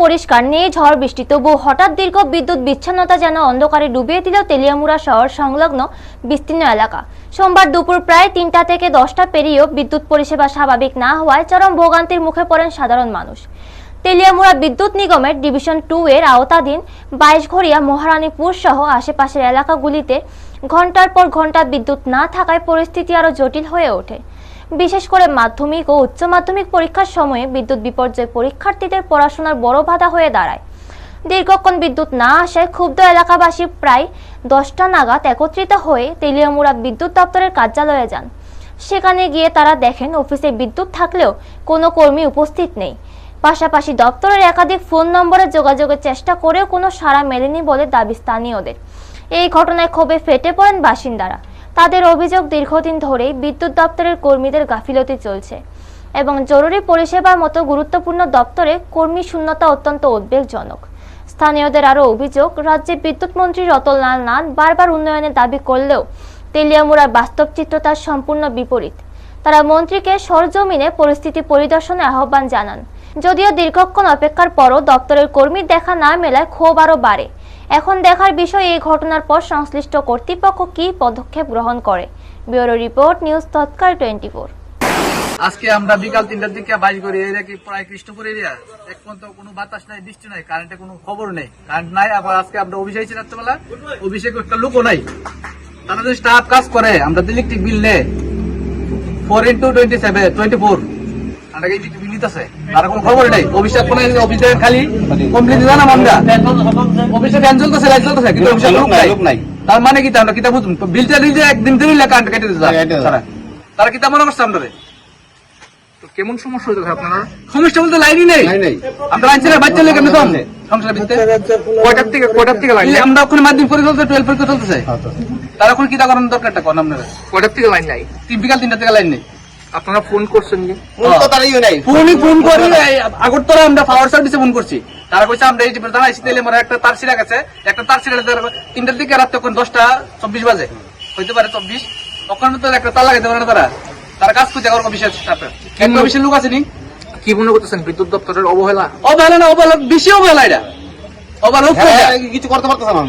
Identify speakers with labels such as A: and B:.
A: পরিষ্কার নেই ঝড় বৃষ্টি, তবু হঠাৎ দীর্ঘ বিদ্যুৎ বিচ্ছিন্নতা যেন অন্ধকারে ডুবিয়ে দিল তেলিয়ামুড়া শহর সংলগ্ন বিস্তীর্ণ এলাকা। সোমবার দুপুর প্রায় ৩টা থেকে ১০টা পেরিয়েও বিদ্যুৎ পরিষেবা স্বাভাবিক না হওয়ায় চরম ভোগান্তির মুখে পড়েন সাধারণ মানুষ। তেলিয়ামুড়া বিদ্যুৎ নিগমের ডিভিশন 2 এর আওতাধীন ২২ঘরিয়া, মহারানীপুর সহ আশেপাশের এলাকাগুলিতে ঘন্টার পর ঘন্টা বিদ্যুৎ না থাকায় পরিস্থিতি আরও জটিল হয়ে ওঠে। বিশেষ করে মাধ্যমিক ও উচ্চ মাধ্যমিক পরীক্ষার সময়ে বিদ্যুৎ বিপর্যয় পরীক্ষার্থীদের পড়াশোনার বড় বাধা হয়ে দাঁড়ায়। দীর্ঘক্ষণ বিদ্যুৎ না আসায় ক্ষুব্ধ এলাকাবাসী প্রায় 10টা নাগাদ একত্রিত হয়ে তেলিয়ামুড়া বিদ্যুৎ দপ্তরের কার্যালয়ে যান। সেখানে গিয়ে তারা দেখেন অফিসে বিদ্যুৎ থাকলেও কোনো কর্মী উপস্থিত নেই। পাশাপাশি দপ্তরের একাধিক ফোন নম্বরে যোগাযোগের চেষ্টা করেও কোনো সাড়া মেলেনি বলে দাবি স্থানীয়দের। এই ঘটনায় ক্ষোভে ফেটে পড়েন বাসিন্দারা। তাদের অভিযোগ, দীর্ঘদিন ধরেই বিদ্যুৎ দপ্তরের কর্মীদের গাফিলতি চলছে এবং জরুরি পরিষেবার মতো গুরুত্বপূর্ণ দপ্তরে কর্মী শূন্যতা অত্যন্ত উদ্বেগজনক। স্থানীয়দের আরও অভিযোগ, রাজ্যের বিদ্যুৎ মন্ত্রী রতনলাল নাথ বারবার উন্নয়নের দাবি করলেও তেলিয়ামুড়ার বাস্তব চিত্র তার সম্পূর্ণ বিপরীত। তারা মন্ত্রীকে সরজমিনে পরিস্থিতি পরিদর্শনে আহ্বান জানান। যদিও দীর্ঘক্ষণ অপেক্ষার পরও দপ্তরের কর্মীর দেখা না মেলায় ক্ষোভ আরও বাড়ে। এখন দেখার বিষয় এই ঘটনার পর সংশ্লিষ্ট কর্তৃপক্ষ কী পদক্ষেপ গ্রহণ করে। ব্যুরো রিপোর্ট, নিউজ তৎকাল 24।
B: আজকে আমরা বিকাল 3টার দিকে বাইর করি, এটা কি প্রায় কৃষ্ণপুর এরিয়া, এক পর্যন্ত কোনো বাতাস নাই, বৃষ্টি নাই, কারেন্টের কোনো খবর নেই, কারেন্ট নাই। আবার আজকে আমরা অফিসে আছি রাত্রেবেলা, অফিসে একটা লোকও নাই। তারা যদি স্টাফ কাজ করে, আমরা ইলেকট্রিক বিল নেই 4x27 তার কোনো খবর নেই। অফিসে অফিসে খালি কমপ্লেন জানাম আমরা, অফিসে ফ্যান চলতেছে, লাইট চলতেছে, কিন্তু অফিসে লোক নাই। তার মানে কি আমরা কিতা বুঝুন, বিলটা দিলে একদিন দিলে কারেন্ট কেটে দিতে তারা কিতা মনে করছে আমরা। কেমন সমস্যা হইতে আপনারা? সমস্যা বলতে লাইনই নেই। আমরা লাইন ছেড়ে বাচ্চা লেগে কেমন সংসার ভিত্তিতে কয়টার থেকে লাইন? আমরা ওখানে মাধ্যমিক পরীক্ষা চলছে, 12 পরীক্ষা চলতেছে। তারা এখন কিতা করার দরকারটা কোন আপনারা? কয়টার থেকে লাইন নাই? বিকাল 3টা থেকে লাইন নেই। আপনারা ফোন করছেন কি? ফোন করি আগরতলা আমরা পাওয়ার সার্ভিসে ফোন করছি। তারা কইছে আমরা এই জানাইছি তেলিয়ামুড়া একটা তার ছিঁড়া গেছে, একটা তার ছিঁড়া 3টার দিকে, রাত তখন 10:24 বাজে হইতে পারে 24, ওখানে তো একটা তার লাগাইতে পারে না। তারা কাজ করছে অফিসের স্টাফে, কেন অফিসের লোক আছে নি? কি মনে করতেছেন বিদ্যুৎ দপ্তরের অবহেলা? অবহেলা না, অবহেলা বেশি অবহেলা, এটা অবহেলা কিছু করতে পারতেছে না।